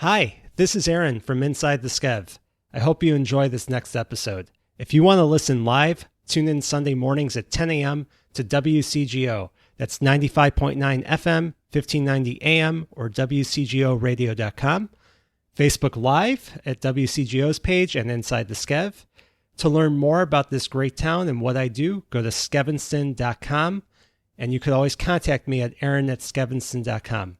Hi, this is Aaron from Inside the Skev. I hope you enjoy this next episode. If you want to listen live, tune in Sunday mornings at 10 a.m. to WCGO. That's 95.9 FM, 1590 AM, or WCGOradio.com. Facebook Live at WCGO's page and Inside the Skev. To learn more about this great town and what I do, go to skevinston.com, and you could always contact me at aaron@skevinston.com.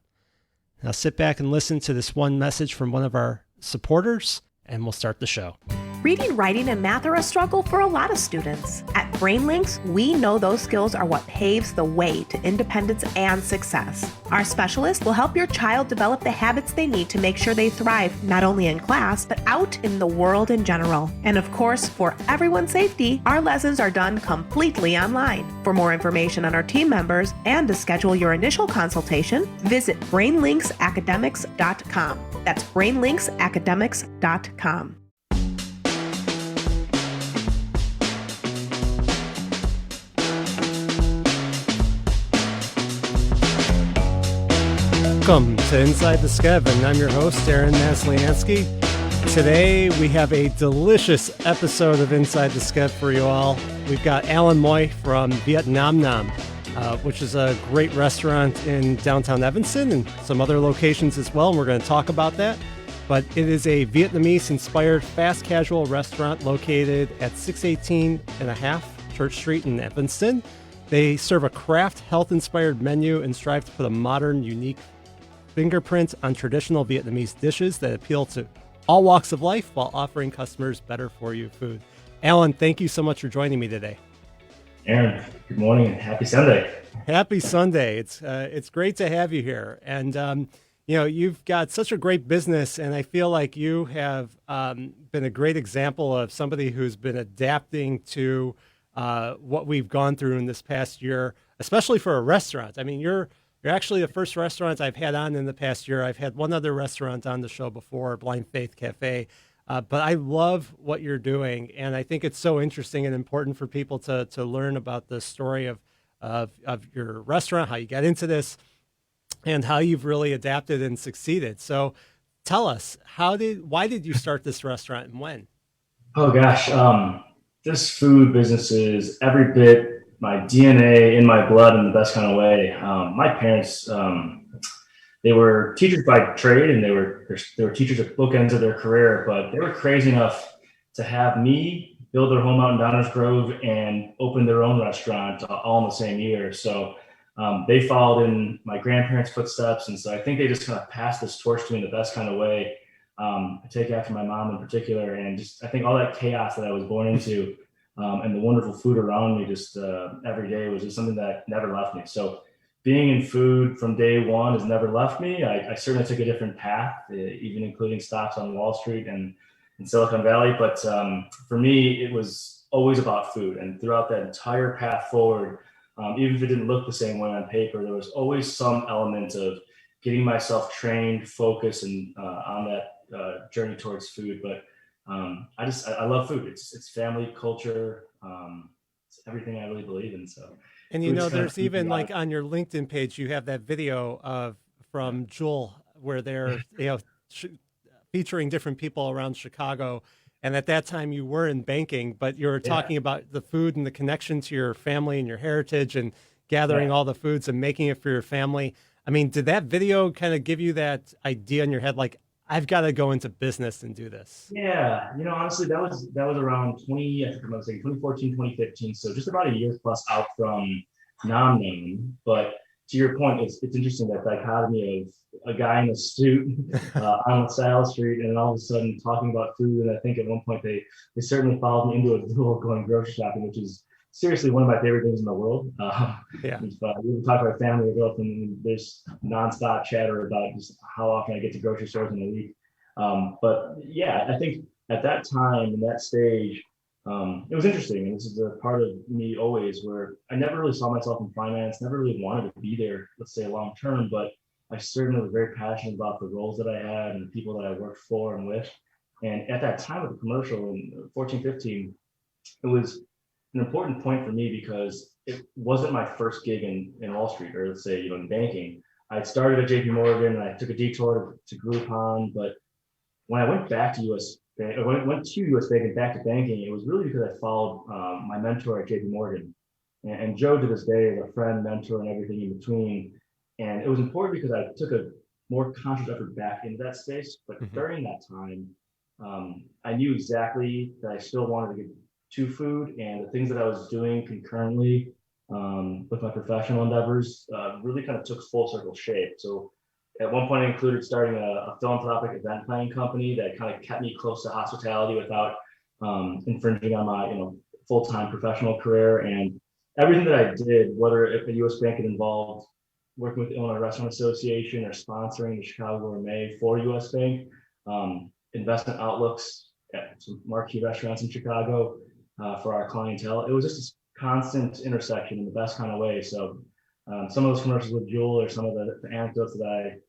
Now sit back and listen to this one message from one of our supporters, and we'll start the show. Reading, writing, and math are a struggle for a lot of students. At BrainLinks, we know those skills are what paves the way to independence and success. Our specialists will help your child develop the habits they need to make sure they thrive not only in class, but out in the world in general. And of course, for everyone's safety, our lessons are done completely online. For more information on our team members and to schedule your initial consultation, visit brainlinksacademics.com. That's brainlinksacademics.com. Welcome to Inside the Skev, and I'm your host, Aaron Masliansky. Today, we have a delicious episode of Inside the Skev for you all. We've got Alan Moy from Viet Nom Nom, which is a great restaurant in downtown Evanston and some other locations as well, and we're going to talk about that. But it is a Vietnamese-inspired fast casual restaurant located at 618 and a half Church Street in Evanston. They serve a craft, health-inspired menu and strive to put a modern, unique fingerprint on traditional Vietnamese dishes that appeal to all walks of life while offering customers better for you food. Alan, thank you so much for joining me today. Aaron, good morning and happy Sunday. Happy Sunday. It's great to have you here. And, you've got such a great business, and I feel like you have been a great example of somebody who's been adapting to what we've gone through in this past year, especially for a restaurant. I mean, you're actually the first restaurant I've had on in the past year. I've had one other restaurant on the show before, Blind Faith Cafe. But I love what you're doing, and I think it's so interesting and important for people to learn about the story of your restaurant, how you got into this, and how you've really adapted and succeeded. So tell us, why did you start this restaurant and when? Oh gosh, this food business is every bit my DNA, in my blood, in the best kind of way. My parents, they were teachers by trade, and they were teachers at bookends of their career, but they were crazy enough to have me build their home out in Downers Grove and open their own restaurant all in the same year. So they followed in my grandparents' footsteps, and so I think they just kind of passed this torch to me in the best kind of way. I take after my mom in particular, and just I think all that chaos that I was born into, and the wonderful food around me just every day was just something that never left me. So being in food from day one has never left me. I certainly took a different path, even including stops on Wall Street and in Silicon Valley. But for me, it was always about food. And throughout that entire path forward, even if it didn't look the same way on paper, there was always some element of getting myself trained, focused, and on that journey towards food. But I love food. It's family, culture. It's everything I really believe in. So, and there's even like on your LinkedIn page, you have that video from Jewel where they're featuring different people around Chicago. And at that time, you were in banking, but you were talking about the food and the connection to your family and your heritage, and gathering all the foods and making it for your family. I mean, did that video kind of give you that idea in your head, like, I've got to go into business and do this? Yeah, honestly, that was around 2014, 2015. So just about a year plus out from Nom Nom. But to your point, it's interesting, that dichotomy of a guy in a suit on Sal Street, and then all of a sudden talking about food. And I think at one point they certainly followed me into a duel of going grocery shopping, which is seriously one of my favorite things in the world. If we talk to our family or girlfriend, and there's nonstop chatter about just how often I get to grocery stores in a week. But yeah, I think at that time, in that stage, it was interesting. And this is a part of me always, where I never really saw myself in finance, never really wanted to be there, let's say long term, but I certainly was very passionate about the roles that I had and the people that I worked for and with. And at that time of the commercial in 14, 15, it was an important point for me because it wasn't my first gig in Wall Street, or let's say, in banking. I started at JP Morgan and I took a detour to Groupon, but when I went back to US Bank, or when I went to US Bank and back to banking, it was really because I followed my mentor at JP Morgan. And Joe to this day is a friend, mentor, and everything in between. And it was important because I took a more conscious effort back into that space. But during that time, I knew exactly that I still wanted to get to food, and the things that I was doing concurrently with my professional endeavors really kind of took full circle shape. So at one point, I included starting a philanthropic event planning company that kind of kept me close to hospitality without infringing on my full-time professional career. And everything that I did, whether at US Bank it involved working with the Illinois Restaurant Association or sponsoring the Chicago Gourmet for US Bank, investment outlooks at some marquee restaurants in Chicago for our clientele. It was just a constant intersection in the best kind of way. So some of those commercials with Jewel or some of the anecdotes that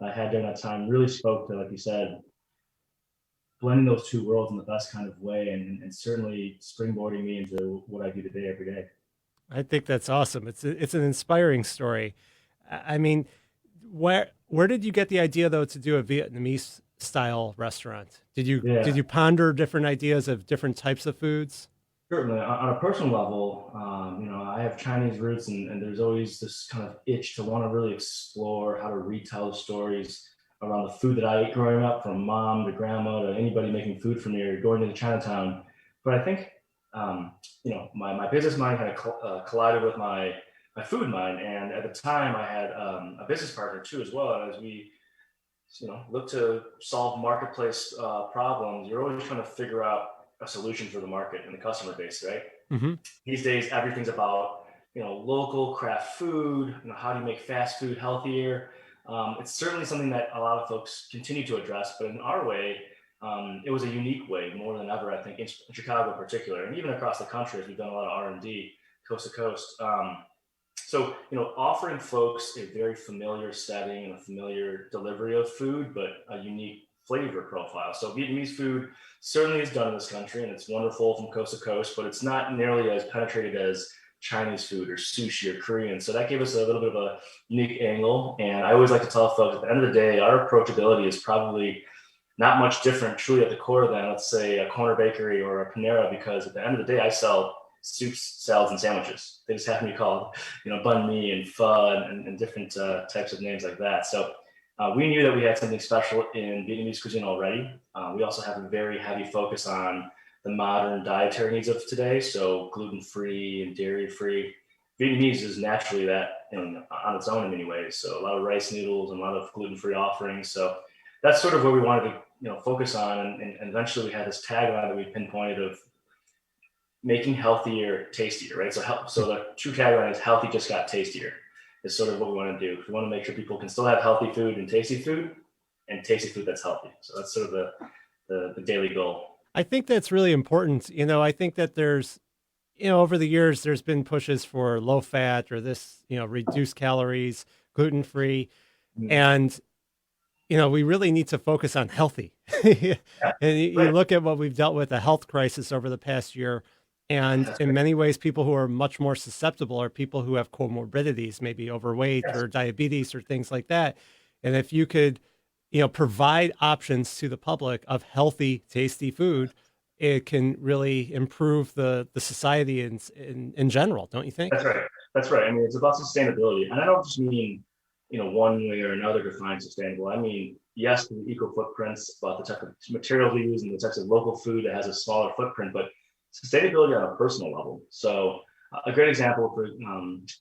I had during that time really spoke to, like you said, blending those two worlds in the best kind of way, and certainly springboarding me into what I do today every day. I think that's awesome. It's an inspiring story. I mean, where did you get the idea though to do a Vietnamese style restaurant? Did you ponder different ideas of different types of foods? Certainly, on a personal level, I have Chinese roots, and there's always this kind of itch to want to really explore how to retell stories around the food that I ate growing up, from mom to grandma to anybody making food for me or going to Chinatown. But I think, my business mind kind of collided with my food mind, and at the time I had a business partner too as well. And as we look to solve marketplace problems, you're always trying to figure out a solution for the market and the customer base, right? Mm-hmm. These days, everything's about local craft food. How do you make fast food healthier? It's certainly something that a lot of folks continue to address, but in our way, it was a unique way more than ever. I think in Chicago in particular, and even across the country, as we've done a lot of R&D coast to coast. So, offering folks a very familiar setting and a familiar delivery of food, but a unique flavor profile. So Vietnamese food certainly is done in this country, and it's wonderful from coast to coast, but it's not nearly as penetrated as Chinese food or sushi or Korean. So that gave us a little bit of a unique angle. And I always like to tell folks, at the end of the day, our approachability is probably not much different truly at the core than, let's say, a corner bakery or a Panera, because at the end of the day, I sell soups, salads, and sandwiches. They just happen to be called, banh mi and pho and different types of names like that. So we knew that we had something special in Vietnamese cuisine already. We also have a very heavy focus on the modern dietary needs of today. So gluten-free and dairy-free. Vietnamese is naturally that on its own in many ways. So a lot of rice noodles and a lot of gluten-free offerings. So that's sort of where we wanted to focus on. And eventually we had this tagline that we pinpointed of making healthier, tastier, right? So the true tagline is healthy just got tastier. Is sort of what we want to do. We want to make sure people can still have healthy food and tasty food that's healthy. So that's sort of the daily goal. I think that's really important. I think that there's, over the years, there's been pushes for low fat or this, reduced calories, gluten-free. Mm-hmm. And, we really need to focus on healthy. And you look at what we've dealt with, a health crisis over the past year. And in many ways, people who are much more susceptible are people who have comorbidities, maybe overweight or diabetes or things like that. And if you could, provide options to the public of healthy, tasty food, it can really improve the society in general, don't you think? That's right. I mean, it's about sustainability. And I don't just mean, one way or another to find sustainable. I mean, yes, the eco footprints, about the type of materials we use and the types of local food that has a smaller footprint, but sustainability on a personal level. So a great example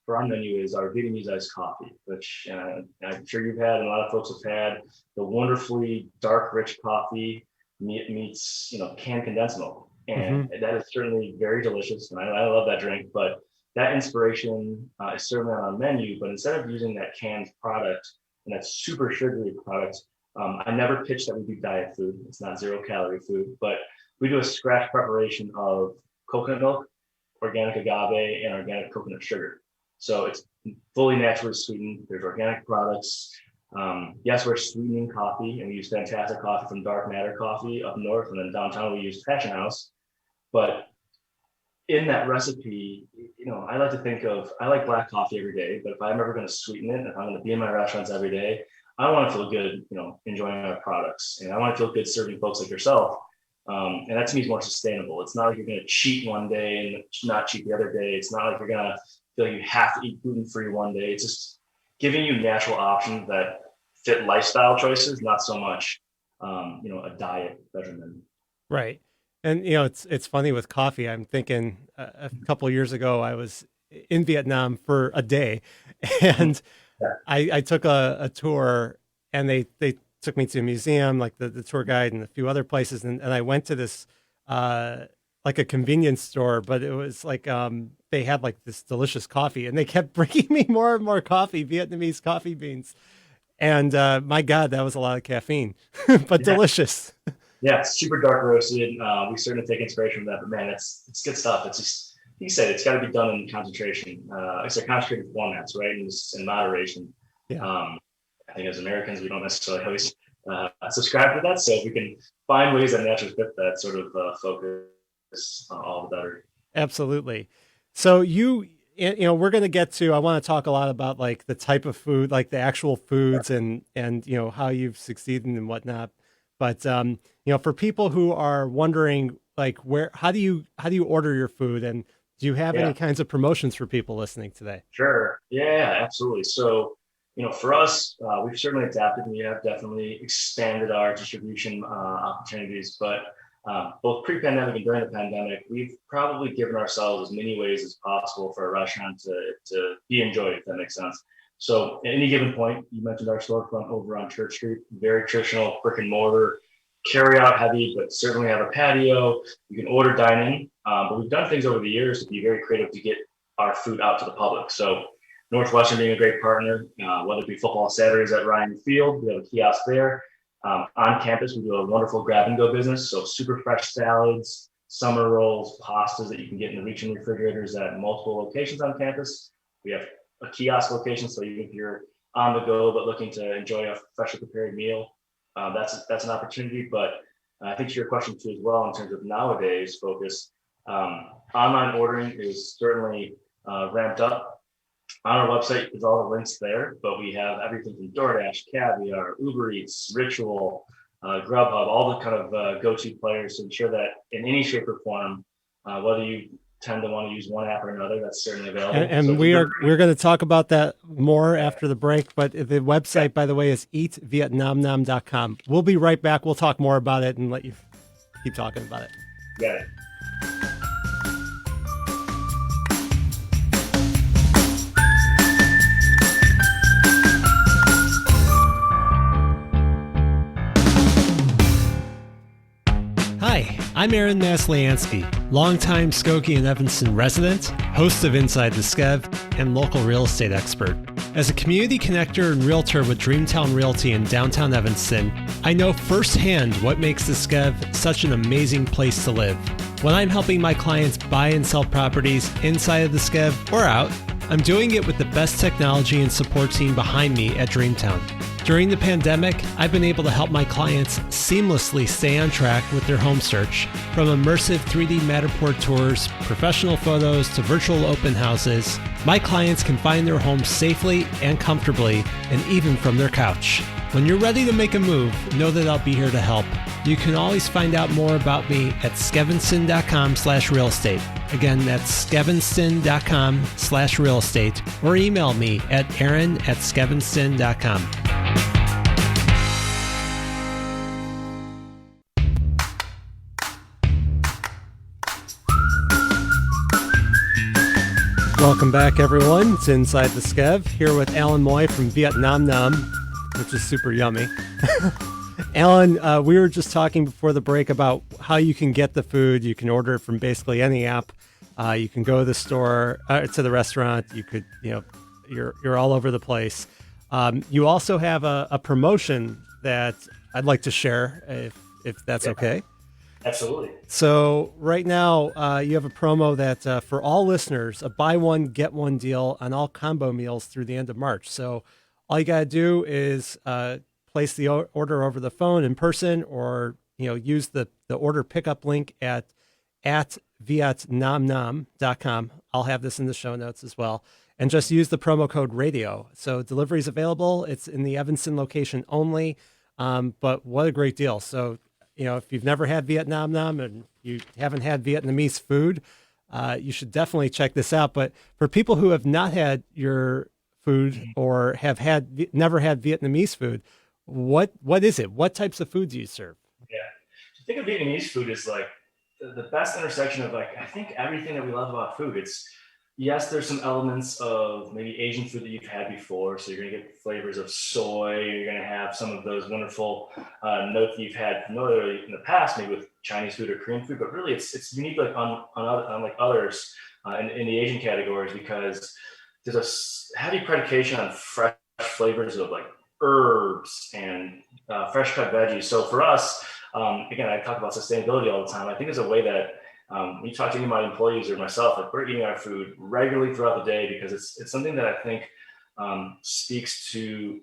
for our menu is our Vietnamese iced coffee, which I'm sure you've had and a lot of folks have had. The wonderfully dark, rich coffee meets canned condensed milk, and that is certainly very delicious, and I love that drink. But that inspiration is certainly on our menu. But instead of using that canned product and that super sugary product, I never pitched that we do diet food. It's not zero calorie food, but we do a scratch preparation of coconut milk, organic agave, and organic coconut sugar. So it's fully naturally sweetened. There's organic products. Yes, we're sweetening coffee, and we use fantastic coffee from Dark Matter Coffee up north, and then downtown we use Passion House. But in that recipe, I like to think of, I like black coffee every day, but if I'm ever going to sweeten it, if I'm going to be in my restaurants every day, I want to feel good, enjoying our products, and I want to feel good serving folks like yourself. And that to me is more sustainable. It's not like you're going to cheat one day and not cheat the other day. It's not like you're going to feel like you have to eat gluten free one day. It's just giving you natural options that fit lifestyle choices, not so much, a diet regimen. Right. And it's funny with coffee. I'm thinking a couple of years ago I was in Vietnam for a day, and Yeah. I took a tour, and they took me to a museum, like the tour guide, and a few other places, and I went to this like a convenience store, but it was like they had like this delicious coffee, and they kept bringing me more and more coffee, Vietnamese coffee beans, and my God, that was a lot of caffeine, but Yeah. delicious. Yeah, it's super dark roasted. We certainly take inspiration from that, but man, it's good stuff. It's just, you said, it's got to be done in concentration. It's a concentrated formats, right? And just in moderation. Yeah. I think as Americans, we don't necessarily always subscribe to that. So if we can find ways that naturally fit that sort of focus, all the better. Absolutely. So we're going to get to, I want to talk a lot about like the type of food, like the actual foods and how you've succeeded and whatnot. But, for people who are wondering, like how do you order your food, and do you have any kinds of promotions for people listening today? Sure. Yeah, absolutely. So, for us, we've certainly adapted, and we have definitely expanded our distribution opportunities. But both pre-pandemic and during the pandemic, we've probably given ourselves as many ways as possible for a restaurant to be enjoyed, if that makes sense. So at any given point, you mentioned our storefront over on Church Street, very traditional brick and mortar, carry out heavy, but certainly have a patio. You can order dine in, but we've done things over the years to be very creative to get our food out to the public. So Northwestern being a great partner, whether it be football Saturdays at Ryan Field, we have a kiosk there. On campus, we do a wonderful grab and go business. So super fresh salads, summer rolls, pastas that you can get in the reach-in refrigerators at multiple locations on campus. We have a kiosk location, so even if you're on the go but looking to enjoy a freshly prepared meal, that's an opportunity. But I think to your question too as well, in terms of nowadays focus, online ordering is certainly ramped up. On our website is all the links there, but we have everything from DoorDash, Caviar, Uber Eats, Ritual, Grubhub, all the kind of go-to players to ensure that in any shape or form, whether you tend to want to use one app or another, that's certainly available. And so we're going to talk about that more after the break. But the website, by the way, is eatvietnamnom.com. We'll be right back. We'll talk more about it and let you keep talking about it. Got it. Hi, I'm Aaron Masliansky, longtime Skokie and Evanston resident, host of Inside the Skev, and local real estate expert. As a community connector and realtor with Dreamtown Realty in downtown Evanston, I know firsthand what makes the Skev such an amazing place to live. When I'm helping my clients buy and sell properties inside of the Skev or out, I'm doing it with the best technology and support team behind me at Dreamtown. During the pandemic, I've been able to help my clients seamlessly stay on track with their home search, from immersive 3D Matterport tours, professional photos, to virtual open houses. My clients can find their homes safely and comfortably, and even from their couch. When you're ready to make a move, know that I'll be here to help. You can always find out more about me at skevinston.com/real estate. Again, that's skevinston.com/real estate, or email me at aaron@skevinston.com. Welcome back, everyone. It's Inside the Skev, here with Alan Moy from Viet Nom Nom, which is super yummy. Alan, we were just talking before the break about how you can get the food. You can order it from basically any app. You can go to the store, to the restaurant. You could, you're all over the place. You also have a promotion that I'd like to share, if that's okay. Absolutely. So right now, you have a promo that for all listeners, a buy one, get one deal on all combo meals through the end of March. So all you got to do is place the order over the phone in person, or use the order pickup link at moyvietnomnom.com. I'll have this in the show notes as well. And just use the promo code radio. So delivery is available. It's in the Evanston location only. But what a great deal. So, if you've never had Viet Nom Nom and you haven't had Vietnamese food, you should definitely check this out. But for people who have not had your food or have never had Vietnamese food, what is it? What types of food do you serve? Yeah. I think of Vietnamese food is like the best intersection of I think everything that we love about food. Yes, there's some elements of maybe Asian food that you've had before. So you're going to get flavors of soy. You're going to have some of those wonderful notes that you've had familiarly in the past, maybe with Chinese food or Korean food. But really, it's unique on like others in the Asian categories, because there's a heavy predication on fresh flavors of like herbs and fresh cut veggies. So for us, again, I talk about sustainability all the time. I think it's a way that when you talk to any of my employees or myself, like we're eating our food regularly throughout the day, because it's something that I think speaks to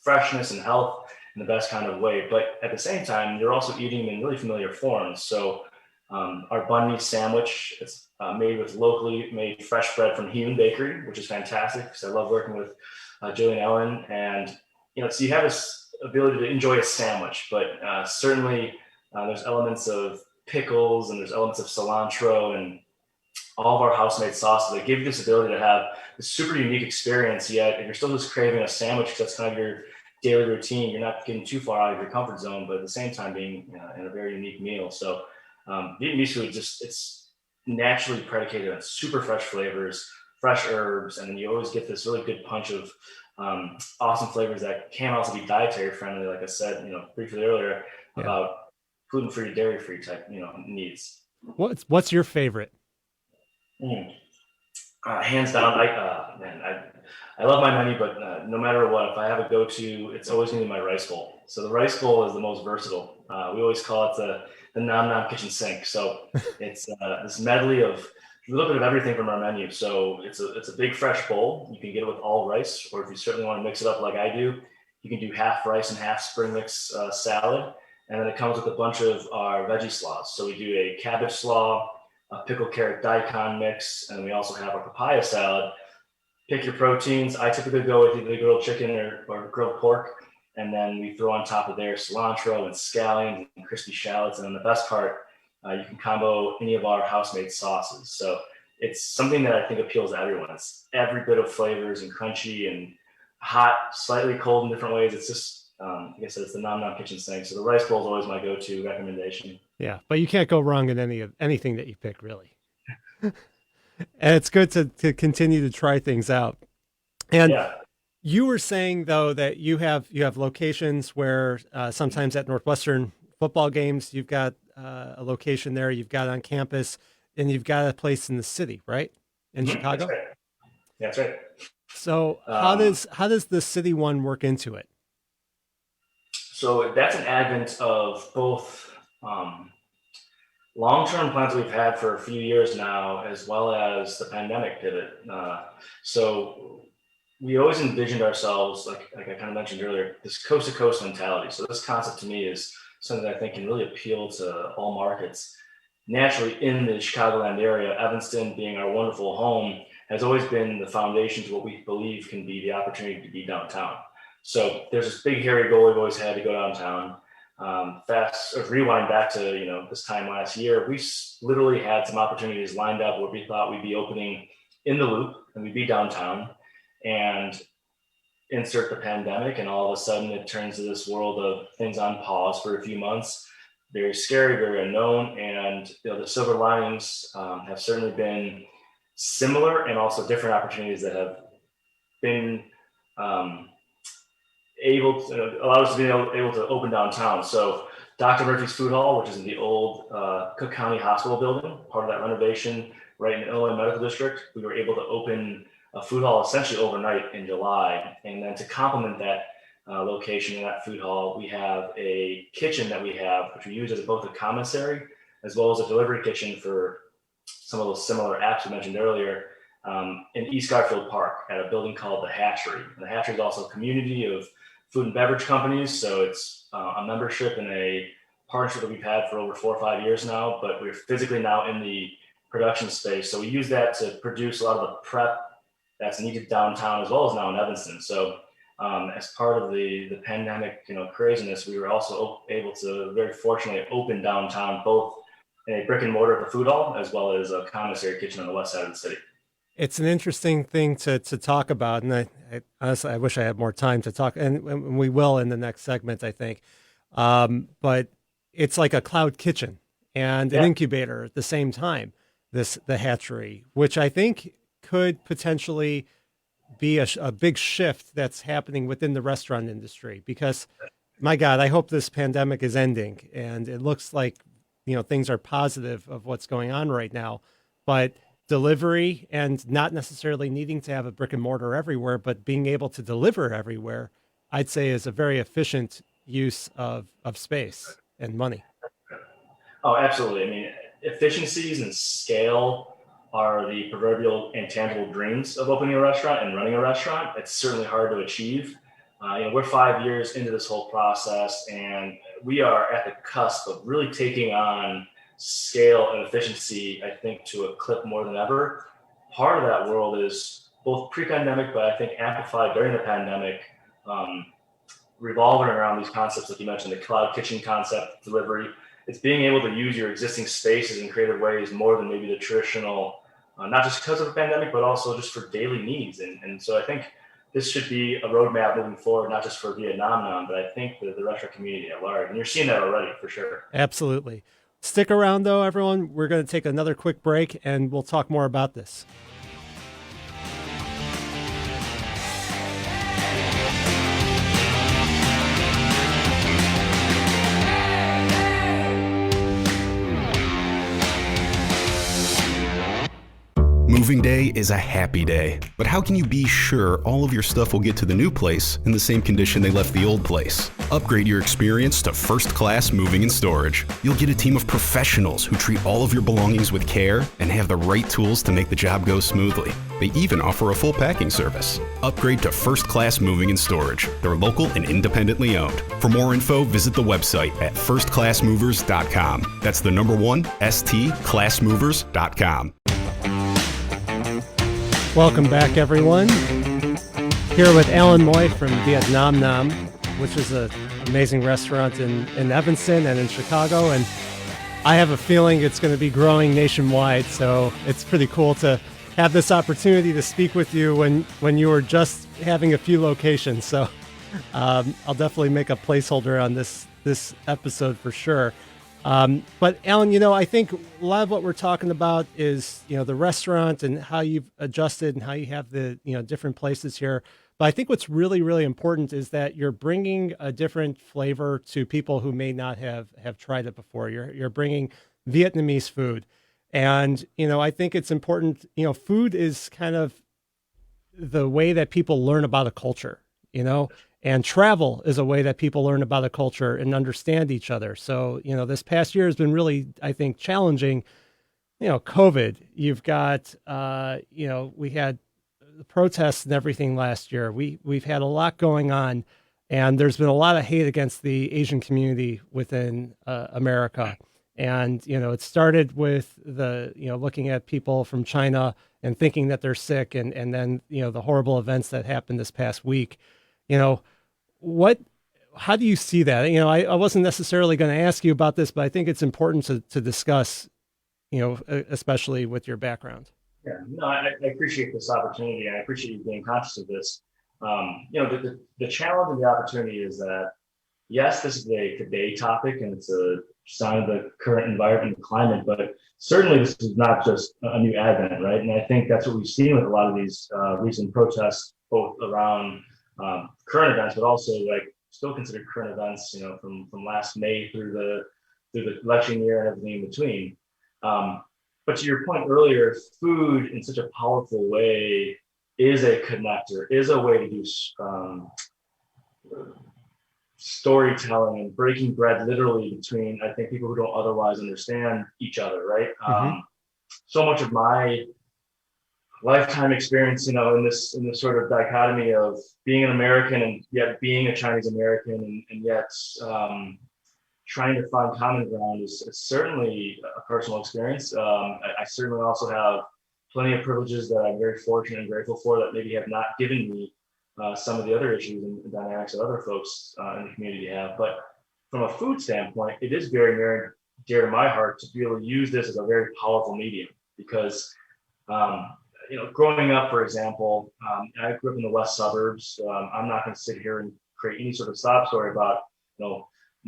freshness and health in the best kind of way. But at the same time, you're also eating in really familiar forms. So our banh mi sandwich, it's made with locally made fresh bread from Hewn Bakery, which is fantastic because I love working with Jillian Ellen. And, so you have this ability to enjoy a sandwich, but certainly there's elements of pickles and there's elements of cilantro and all of our house-made sauces that give you this ability to have this super unique experience. Yet if you're still just craving a sandwich, because that's kind of your daily routine, you're not getting too far out of your comfort zone, but at the same time being in a very unique meal. So Vietnamese food, it's naturally predicated on super fresh flavors, fresh herbs, and then you always get this really good punch of awesome flavors that can also be dietary friendly, like I said, briefly earlier about gluten-free, dairy-free type, needs. What's your favorite? Hands down, I love my menu, but no matter what, if I have a go-to, it's always going to be my rice bowl. So the rice bowl is the most versatile. We always call it the Nom Nom kitchen sink. So it's this medley of a little bit of everything from our menu. So it's a big fresh bowl. You can get it with all rice, or if you certainly want to mix it up like I do, you can do half rice and half spring mix salad. And then it comes with a bunch of our veggie slaws. So we do a cabbage slaw, a pickled carrot daikon mix, and we also have our papaya salad. Pick your proteins. I typically go with either grilled chicken or grilled pork. And then we throw on top of there cilantro and scallions and crispy shallots. And then the best part, you can combo any of our house-made sauces. So it's something that I think appeals to everyone. It's every bit of flavors and crunchy and hot, slightly cold in different ways. It's just, like I said, it's the Nom Nom kitchen sink. So the rice bowl is always my go-to recommendation. Yeah, but you can't go wrong in anything that you pick, really. And it's good to continue to try things out. And you were saying, though, that you have locations where sometimes at Northwestern football games, you've got a location there, you've got on campus, and you've got a place in the city, right? In Chicago? That's right. That's right. So how does the city one work into it? So that's an advent of both long-term plans we've had for a few years now, as well as the pandemic pivot. So we always envisioned ourselves, like I kind of mentioned earlier, this coast-to-coast mentality. So this concept to me is something that I think can really appeal to all markets. Naturally, in the Chicagoland area, Evanston being our wonderful home has always been the foundation to what we believe can be the opportunity to be downtown. So there's this big hairy goal we've always had to go downtown. Rewind back to this time last year, we literally had some opportunities lined up where we thought we'd be opening in the Loop and we'd be downtown, and insert the pandemic, and all of a sudden it turns to this world of things on pause for a few months. Very scary, very unknown, and the silver linings have certainly been similar and also different opportunities that have been allowed us to be able to open downtown. So Dr. Murphy's Food Hall, which is in the old Cook County Hospital building, part of that renovation right in the Illinois Medical District, we were able to open a food hall essentially overnight in July. And then to complement that location in that food hall, we have a kitchen that we have, which we use as both a commissary as well as a delivery kitchen for some of those similar apps we mentioned earlier, in East Garfield Park at a building called The Hatchery. And The Hatchery is also a community of food and beverage companies. So it's a membership in a partnership that we've had for over 4 or 5 years now, but we're physically now in the production space. So we use that to produce a lot of the prep that's needed downtown as well as now in Evanston. So as part of the pandemic, craziness, we were also able to very fortunately open downtown, both in a brick and mortar at the food hall, as well as a commissary kitchen on the west side of the city. It's an interesting thing to talk about, and I honestly I wish I had more time to talk, and we will in the next segment, I think. But it's like a cloud kitchen and an incubator at the same time. The hatchery, which I think could potentially be a big shift that's happening within the restaurant industry. Because, my God, I hope this pandemic is ending, and it looks like things are positive of what's going on right now, but delivery and not necessarily needing to have a brick and mortar everywhere, but being able to deliver everywhere, I'd say is a very efficient use of space and money. Oh, absolutely. I mean, efficiencies and scale are the proverbial intangible dreams of opening a restaurant and running a restaurant. It's certainly hard to achieve. We're 5 years into this whole process, and we are at the cusp of really taking on scale and efficiency, I think, to a clip more than ever. Part of that world is both pre-pandemic, but I think amplified during the pandemic, revolving around these concepts, like you mentioned, the cloud kitchen concept, delivery. It's being able to use your existing spaces in creative ways more than maybe the traditional, not just because of the pandemic, but also just for daily needs. And so I think this should be a roadmap moving forward, not just for Viet Nom Nom, but I think the restaurant community at large. And you're seeing that already, for sure. Absolutely. Stick around, though, everyone. We're going to take another quick break, and we'll talk more about this. Moving day is a happy day, but how can you be sure all of your stuff will get to the new place in the same condition they left the old place? Upgrade your experience to First Class Moving and Storage. You'll get a team of professionals who treat all of your belongings with care and have the right tools to make the job go smoothly. They even offer a full packing service. Upgrade to First Class Moving and Storage. They're local and independently owned. For more info, visit the website at firstclassmovers.com. That's the number one, stclassmovers.com. Welcome back, everyone. Here with Alan Moy from Viet Nom Nom, which is an amazing restaurant in Evanston and in Chicago. And I have a feeling it's going to be growing nationwide. So it's pretty cool to have this opportunity to speak with you when you were just having a few locations. So I'll definitely make a placeholder on this episode for sure. But Alan, I think a lot of what we're talking about is, the restaurant and how you've adjusted and how you have the, different places here. But I think what's really, really important is that you're bringing a different flavor to people who may not have tried it before. You're bringing Vietnamese food. And, I think it's important, food is kind of the way that people learn about a culture, and travel is a way that people learn about a culture and understand each other. So, this past year has been really, I think, challenging. COVID, you've got, we had the protests and everything last year. We've had a lot going on, and there's been a lot of hate against the Asian community within America. And, it started with looking at people from China and thinking that they're sick. And then, the horrible events that happened this past week. How do you see that? I wasn't necessarily going to ask you about this, but I think it's important to discuss, especially with your background. Yeah, no, I appreciate this opportunity, and I appreciate you being conscious of this. The challenge and the opportunity is that, yes, this is a today topic, and it's a sign of the current environment and climate, but certainly this is not just a new advent, right? And I think that's what we've seen with a lot of these recent protests, both around current events, but also still considered current events, from last May through the election year and everything in between. But to your point earlier, food in such a powerful way is a connector, is a way to do storytelling and breaking bread literally between, I think, people who don't otherwise understand each other, right? Mm-hmm. So much of my lifetime experience, in this sort of dichotomy of being an American and yet being a Chinese American, and yet trying to find common ground is certainly a personal experience. I certainly also have plenty of privileges that I'm very fortunate and grateful for that maybe have not given me some of the other issues and dynamics that other folks in the community have. But from a food standpoint, it is very, very dear to my heart to be able to use this as a very powerful medium because, growing up, for example, I grew up in the west suburbs. I'm not going to sit here and create any sort of sob story about,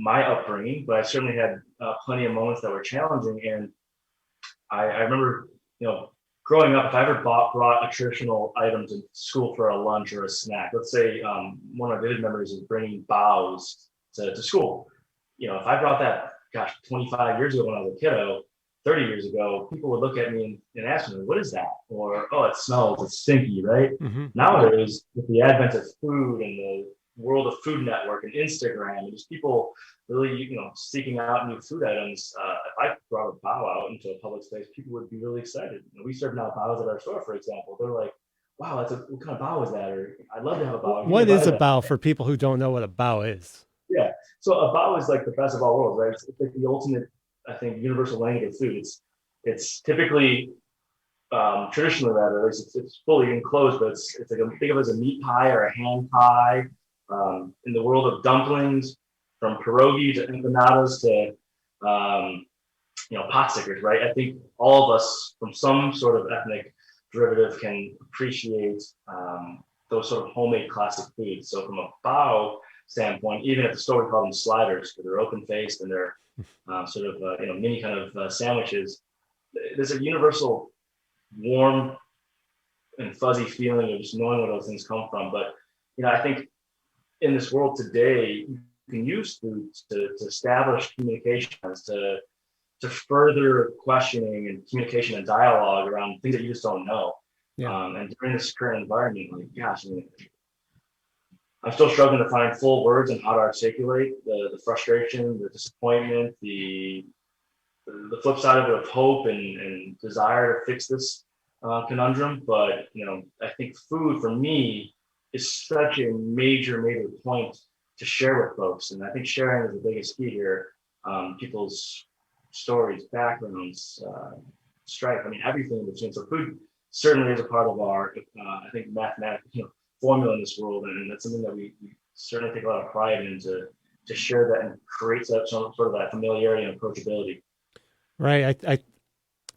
my upbringing, but I certainly had plenty of moments that were challenging. And I remember, growing up, if I ever brought a traditional item to school for a lunch or a snack, let's say one of my vivid memories is bringing bows to school. If I brought that, 25 years ago when I was a kiddo, 30 years ago, people would look at me and ask me, what is that? Or, oh, it smells, it's stinky, right? Mm-hmm. Nowadays, with the advent of food and the world of Food Network and Instagram, and just people really, seeking out new food items. If I brought a bao out into a public space, people would be really excited. We serve now baos at our store, for example. They're like, wow, what kind of bao is that? Or I'd love to have a bao. What is a bao for people who don't know what a bao is? Yeah. So a bao is like the best of all worlds, right? It's like the ultimate, I think, universal language of food. It's typically, traditionally that is, it's fully enclosed, but it's like think of it as a meat pie or a ham pie. In the world of dumplings, from pierogi to empanadas to pot stickers, right? I think all of us from some sort of ethnic derivative can appreciate those sort of homemade classic foods. So from a bao standpoint, even at the store we call them sliders because they're open faced and they're sort of mini kind of sandwiches. There's a universal warm and fuzzy feeling of just knowing where those things come from. But I think in this world today, you can use food to establish communications, to further questioning and communication and dialogue around things that you just don't know. Yeah. And during this current environment, I'm still struggling to find full words on how to articulate the frustration, the disappointment, the flip side of it of hope and desire to fix this conundrum. But I think food for me is such a major point to share with folks. And I think sharing is the biggest key here. People's stories, backgrounds, strife, everything in between. So food certainly is a part of our, I think, mathematical formula in this world. And that's something that we certainly take a lot of pride in to share that and create some sort of that familiarity and approachability. Right.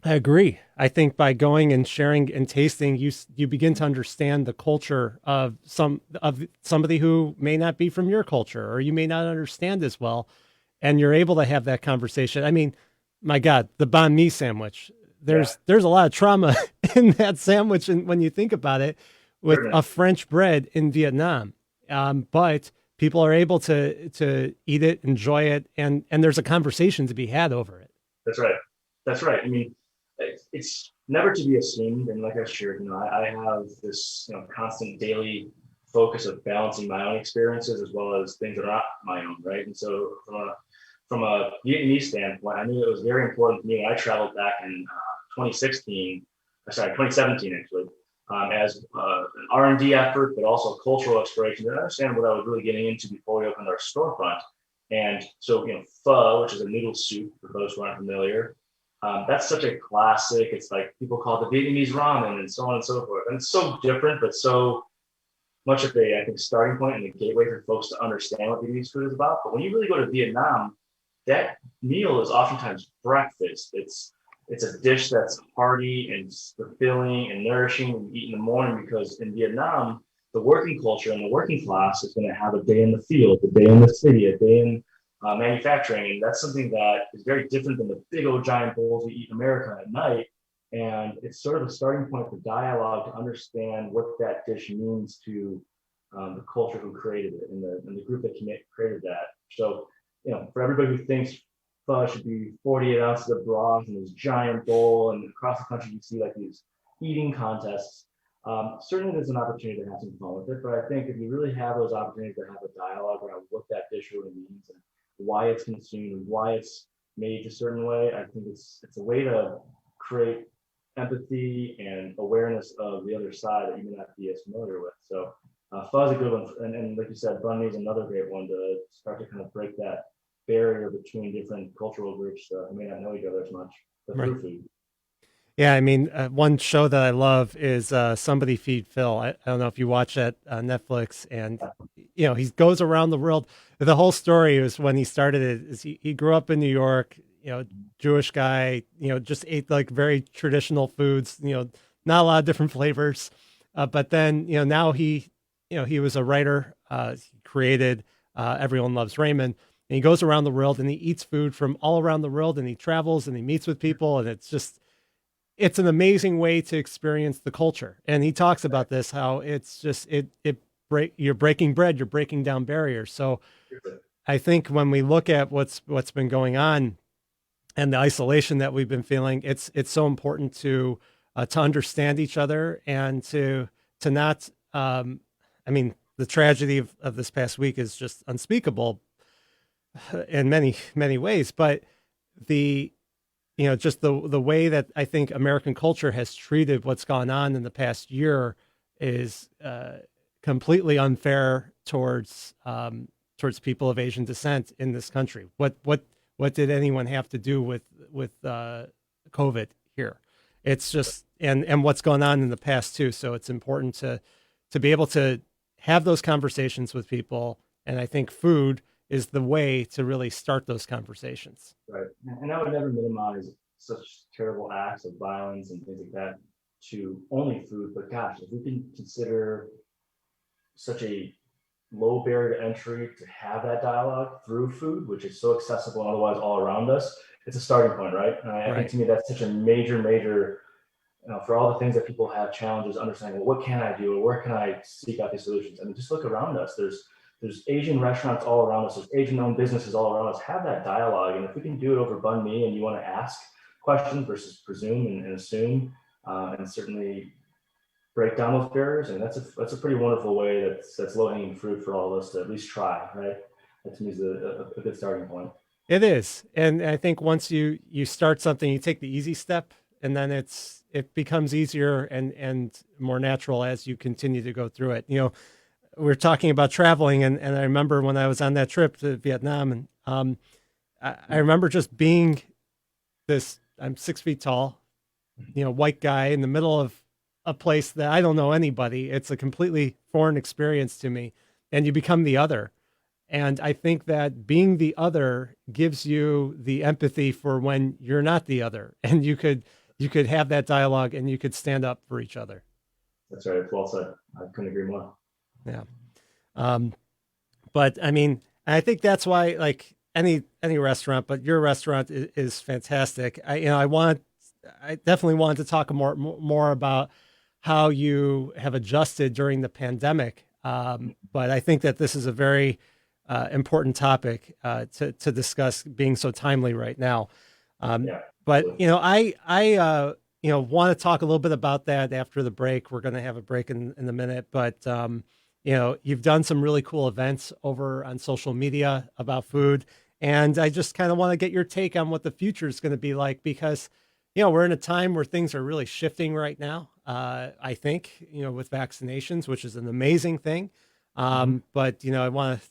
I agree. I think by going and sharing and tasting, you begin to understand the culture of somebody who may not be from your culture, or you may not understand as well, and you're able to have that conversation. My God, the banh mi sandwich. There's a lot of trauma in that sandwich, and when you think about it, with a French bread in Vietnam, but people are able to eat it, enjoy it, and there's a conversation to be had over it. That's right. It's never to be assumed, and like I shared, I have this constant daily focus of balancing my own experiences as well as things that are not my own, right? And so from a Vietnamese standpoint, I knew it was very important to me when I traveled back in 2017 actually, as an R&D effort, but also cultural exploration to understand what I was really getting into before we opened our storefront. And so, pho, which is a noodle soup for those who aren't familiar, that's such a classic. It's like people call it the Vietnamese ramen and so on and so forth. And it's so different, but so much of a, I think, starting point and the gateway for folks to understand what Vietnamese food is about. But when you really go to Vietnam, that meal is oftentimes breakfast. It's a dish that's hearty and fulfilling and nourishing and eat in the morning, because in Vietnam, the working culture and the working class is going to have a day in the field, a day in the city, a day in manufacturing. And that's something that is very different than the big old giant bowls we eat in America at night. And it's sort of a starting point for dialogue to understand what that dish means to the culture who created it and the group that created that. So, for everybody who thinks pho should be 48 ounces of broth in this giant bowl, and across the country you see like these eating contests, certainly there's an opportunity to have some fun with it. But I think if you really have those opportunities to have a dialogue around what that dish really means and why it's consumed and why it's made a certain way, I think it's a way to create empathy and awareness of the other side that you may not be as familiar with. So pho is a good one, and like you said, banh mi is another great one to start to kind of break that barrier between different cultural groups who may not know each other as much, but Right. through food. Yeah, I mean, one show that I love is Somebody Feed Phil. I don't know if you watch that on Netflix, and he goes around the world. The whole story is when he started it. Is he grew up in New York, Jewish guy, just ate like very traditional foods, not a lot of different flavors. But then, now he was a writer. He created Everyone Loves Raymond. And he goes around the world and he eats food from all around the world, and he travels and he meets with people, and it's an amazing way to experience the culture. And he talks about this, how it's just, you're breaking bread, you're breaking down barriers. So I think when we look at what's been going on and the isolation that we've been feeling, it's so important to understand each other and to not, I mean, the tragedy of this past week is just unspeakable in many, many ways, but just the way that I think American culture has treated what's gone on in the past year is completely unfair towards people of Asian descent in this country. What did anyone have to do with COVID here? It's just and what's gone on in the past too. So it's important to be able to have those conversations with people, and I think food is the way to really start those conversations. Right. And I would never minimize such terrible acts of violence and things like that to only food, but gosh, if we can consider such a low barrier to entry to have that dialogue through food, which is so accessible and otherwise all around us, it's a starting point, right? And I think to me, that's such a major, for all the things that people have challenges understanding, well, what can I do? Or where can I seek out these solutions? I mean, just look around us. There's Asian restaurants all around us. There's Asian-owned businesses all around us. Have that dialogue. And if we can do it over banh mi and you want to ask questions versus presume and assume, and certainly break down those barriers, and that's a pretty wonderful way that's low-hanging fruit for all of us to at least try, right? That to me is a good starting point. It is. And I think once you start something, you take the easy step, and then it becomes easier and more natural as you continue to go through it. We're talking about traveling, and I remember when I was on that trip to Vietnam, and I remember just being I'm 6 feet tall, white guy in the middle of a place that I don't know anybody. It's a completely foreign experience to me, and you become the other. And I think that being the other gives you the empathy for when you're not the other, and you could have that dialogue and you could stand up for each other. That's right. Well said. I couldn't agree more. Yeah. But I mean, I think that's why, like any restaurant, but your restaurant is fantastic. I definitely wanted to talk more about how you have adjusted during the pandemic. But I think that this is a very important topic to discuss, being so timely right now. But I want to talk a little bit about that after the break. We're going to have a break in a minute, but you've done some really cool events over on social media about food, and I just kind of want to get your take on what the future is going to be like, because we're in a time where things are really shifting right now. I think with vaccinations, which is an amazing thing. But I want to.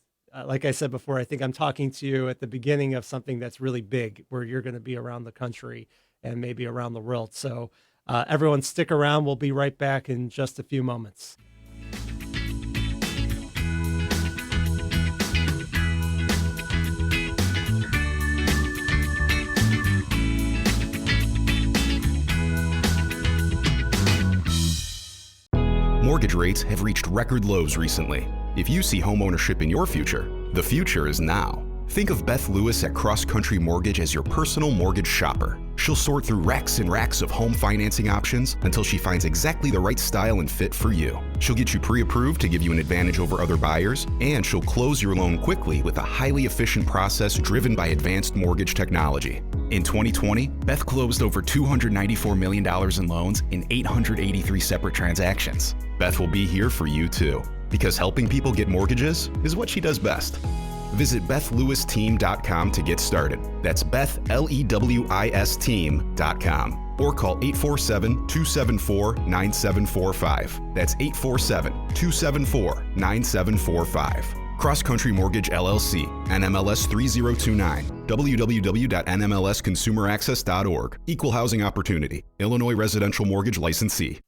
Like I said before, I think I'm talking to you at the beginning of something that's really big, where you're going to be around the country and maybe around the world. So everyone stick around. We'll be right back in just a few moments. Mortgage rates have reached record lows recently. If you see homeownership in your future, the future is now. Think of Beth Lewis at Cross Country Mortgage as your personal mortgage shopper. She'll sort through racks and racks of home financing options until she finds exactly the right style and fit for you. She'll get you pre-approved to give you an advantage over other buyers, and she'll close your loan quickly with a highly efficient process driven by advanced mortgage technology. In 2020, Beth closed over $294 million in loans in 883 separate transactions. Beth will be here for you too, because helping people get mortgages is what she does best. Visit BethLewisTeam.com to get started. That's BethLewisTeam.com, or call 847-274-9745. That's 847-274-9745. Cross Country Mortgage LLC, NMLS 3029, www.nmlsconsumeraccess.org. Equal housing opportunity, Illinois residential mortgage licensee.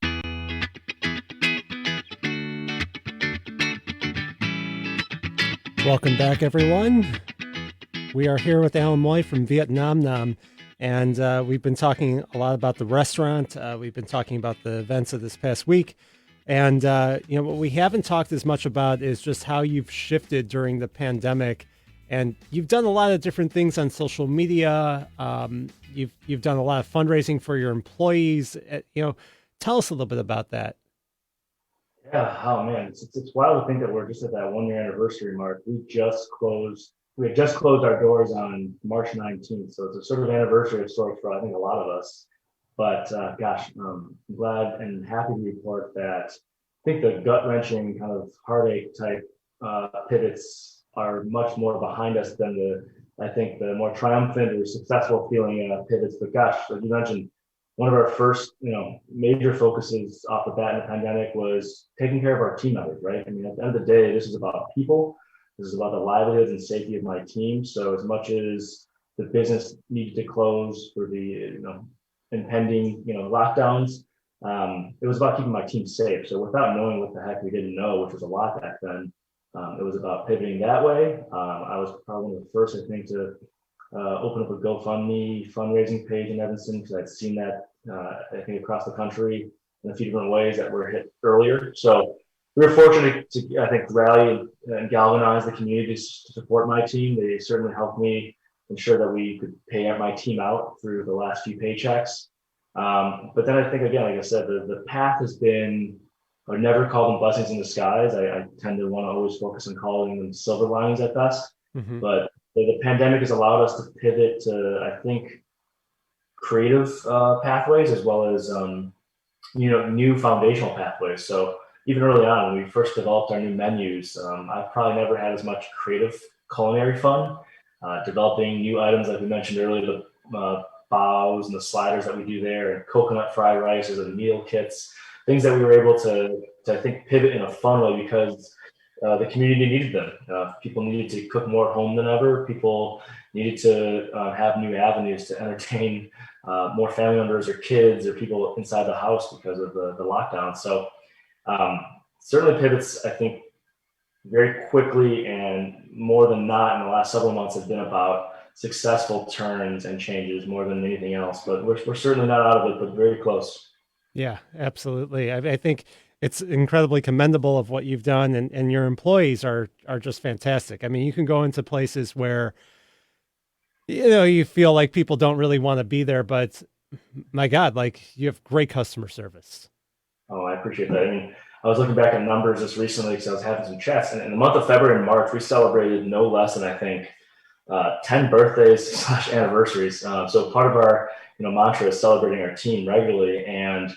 Welcome back, everyone. We are here with Alan Moy from Viet Nom Nom, and we've been talking a lot about the restaurant. We've been talking about the events of this past week. And, what we haven't talked as much about is just how you've shifted during the pandemic. And you've done a lot of different things on social media. You've done a lot of fundraising for your employees. Tell us a little bit about that. Yeah, oh man, it's wild to think that we're just at that 1 year anniversary mark. We had just closed our doors on March 19th. So it's a sort of anniversary of sorts for, I think, a lot of us. But gosh, I'm glad and happy to report that I think the gut-wrenching kind of heartache type pivots are much more behind us than the more triumphant or successful feeling pivots. But gosh, like you mentioned, one of our first major focuses off the bat in the pandemic was taking care of our team members, right? I mean, at the end of the day, this is about people. This is about the livelihoods and safety of my team. So as much as the business needed to close for the impending lockdowns, it was about keeping my team safe. So without knowing what the heck we didn't know, which was a lot back then, it was about pivoting that way. I was probably one of the first, I think, to open up a GoFundMe fundraising page in Evanston, because I'd seen that I think across the country in a few different ways that were hit earlier. So we were fortunate to, I think, rally and galvanize the community to support my team. They certainly helped me ensure that we could pay my team out through the last few paychecks. But then I think, again, like I said, the path has been, I would never call them blessings in disguise. I tend to want to always focus on calling them silver linings at best. Mm-hmm. But the pandemic has allowed us to pivot to, I think, creative pathways as well as, new foundational pathways. So even early on, when we first developed our new menus, I've probably never had as much creative culinary fun. Developing new items, like we mentioned earlier, the bows and the sliders that we do there, and coconut fried rices and meal kits, things that we were able to I think, pivot in a fun way because the community needed them. People needed to cook more at home than ever. People needed to have new avenues to entertain more family members or kids or people inside the house because of the lockdown. So certainly pivots, I think, very quickly and more than not in the last several months have been about successful turns and changes more than anything else. But we're certainly not out of it, but very close. Yeah, absolutely. I think it's incredibly commendable of what you've done, and your employees are just fantastic. I mean, you can go into places where, you feel like people don't really want to be there, but my God, like you have great customer service. Oh, I appreciate that. I mean, I was looking back at numbers just recently because I was having some chats, and in the month of February and March, we celebrated no less than, I think, 10 birthdays / anniversaries. So part of our mantra is celebrating our team regularly, and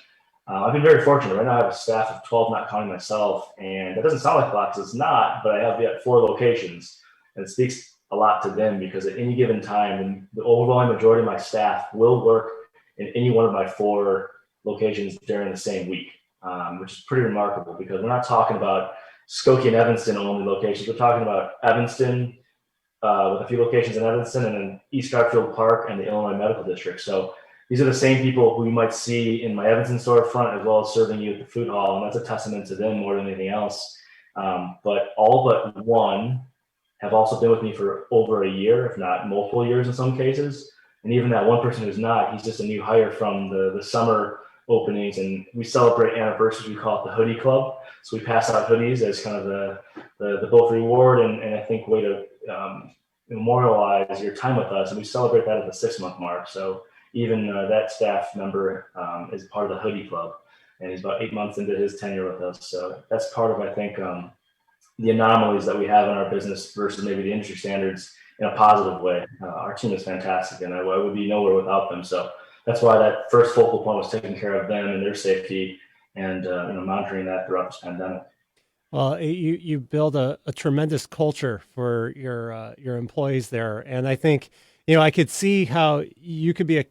I've been very fortunate. Right now I have a staff of 12, not counting myself, and that doesn't sound like a lot because it's not, but I have yet 4 locations, and it speaks a lot to them because at any given time, the overwhelming majority of my staff will work in any one of my 4 locations during the same week, which is pretty remarkable because we're not talking about Skokie and Evanston only locations. We're talking about Evanston with a few locations in Evanston, and then East Garfield Park and the Illinois Medical District. So these are the same people who you might see in my Evanston storefront as well as serving you at the food hall, and that's a testament to them more than anything else. But all but one have also been with me for over a year, if not multiple years in some cases. And even that one person who's not, he's just a new hire from the summer openings, and we celebrate anniversaries. We call it the Hoodie Club. So we pass out hoodies as kind of the both reward and I think way to memorialize your time with us. And we celebrate that at the 6-month mark. So even that staff member is part of the Hoodie Club, and he's about 8 months into his tenure with us. So that's part of, I think, the anomalies that we have in our business versus maybe the industry standards in a positive way. Our team is fantastic, and I would be nowhere without them. So that's why that first focal point was taking care of them and their safety, and monitoring that throughout this pandemic. Well, you build a tremendous culture for your employees there, and I think I could see how you could be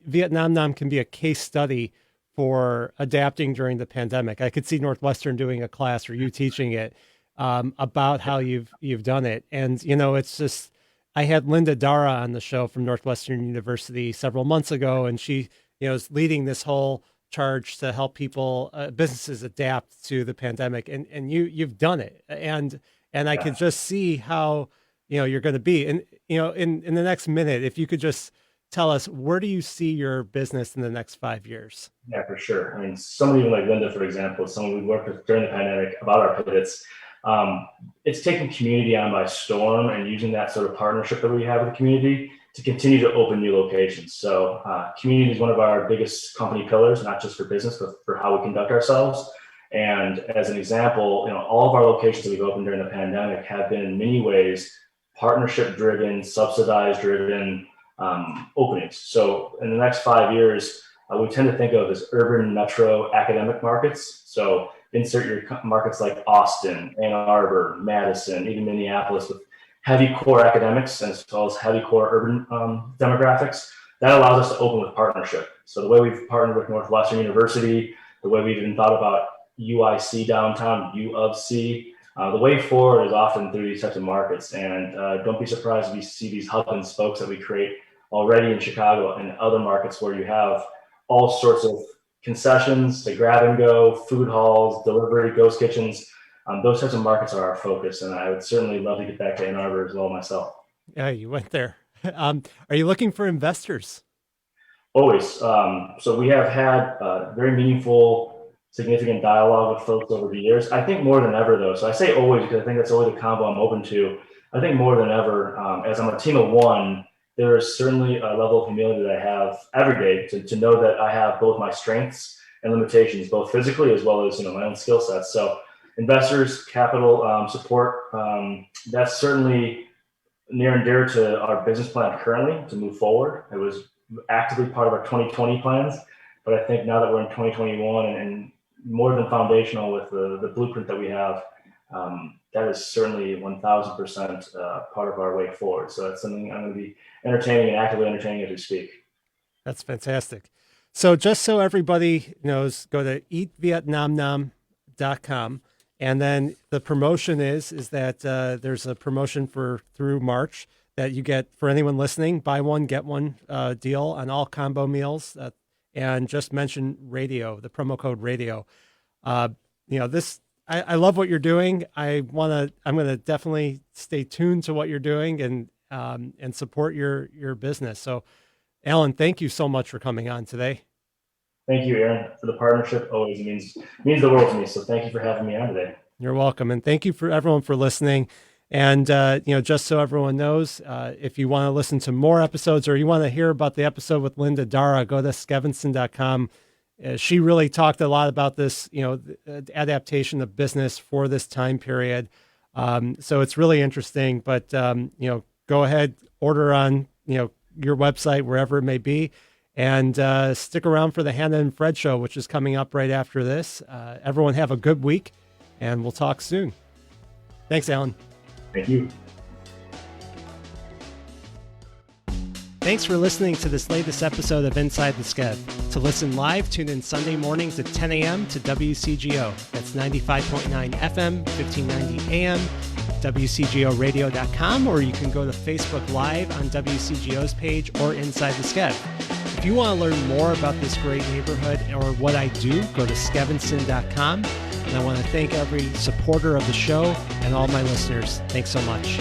Viet Nom Nom can be a case study for adapting during the pandemic. I could see Northwestern doing a class or you teaching it. about how you've done it. And, it's just, I had Linda Dara on the show from Northwestern University several months ago, and she, is leading this whole charge to help people, businesses adapt to the pandemic. And you've done it. And I could just see how, you're going to be. And, in the next minute, if you could just tell us, where do you see your business in the next 5 years? Yeah, for sure. I mean, somebody like Linda, for example, someone we worked with during the pandemic about our pivots. It's taking community on by storm and using that sort of partnership that we have with the community to continue to open new locations. So community is one of our biggest company pillars, not just for business, but for how we conduct ourselves. And as an example, all of our locations that we've opened during the pandemic have been in many ways partnership driven, subsidized driven openings. So in the next 5 years, we tend to think of as urban metro academic markets. So insert your markets like Austin, Ann Arbor, Madison, even Minneapolis, with heavy core academics as well as heavy core urban demographics. That allows us to open with partnership. So the way we've partnered with Northwestern University, the way we've even thought about UIC downtown, U of C, the way forward is often through these types of markets. And don't be surprised if you see these hub and spokes that we create already in Chicago and other markets where you have all sorts of concessions to grab and go, food halls, delivery, ghost kitchens. Those types of markets are our focus. And I would certainly love to get back to Ann Arbor as well myself. Yeah, you went there. Are you looking for investors? Always. So we have had very meaningful, significant dialogue with folks over the years. I think more than ever, though. So I say always because I think that's always a combo I'm open to. I think more than ever, as I'm a team of one, there is certainly a level of humility that I have every day to know that I have both my strengths and limitations, both physically as well as my own skill sets. So investors, capital support, that's certainly near and dear to our business plan currently to move forward. It was actively part of our 2020 plans, but I think now that we're in 2021 and more than foundational with the blueprint that we have, that is certainly 1000% part of our way forward. So that's something I'm going to be entertaining and actively entertaining as we speak. That's fantastic. So just so everybody knows, go to eatvietnamnom.com. And then the promotion is that there's a promotion through March that you get for anyone listening, buy one, get one deal on all combo meals. And just mention radio, the promo code radio. I love what you're doing. I'm going to definitely stay tuned to what you're doing and support your business. So Alan, thank you so much for coming on today. Thank you, Aaron, for the partnership. Always means the world to me. So thank you for having me on today. You're welcome. And thank you for everyone for listening. And, just so everyone knows, if you want to listen to more episodes or you want to hear about the episode with Linda Dara, go to skevinson.com. She really talked a lot about this, the adaptation of business for this time period. So it's really interesting, but, go ahead, order on, your website, wherever it may be, and stick around for the Hannah and Fred show, which is coming up right after this. Everyone have a good week, and we'll talk soon. Thanks, Alan. Thank you. Thanks for listening to this latest episode of Inside the Skev. To listen live, tune in Sunday mornings at 10 a.m. to WCGO. That's 95.9 FM, 1590 AM, WCGOradio.com, or you can go to Facebook Live on WCGO's page or Inside the Skev. If you want to learn more about this great neighborhood or what I do, go to skevinson.com. And I want to thank every supporter of the show and all my listeners. Thanks so much.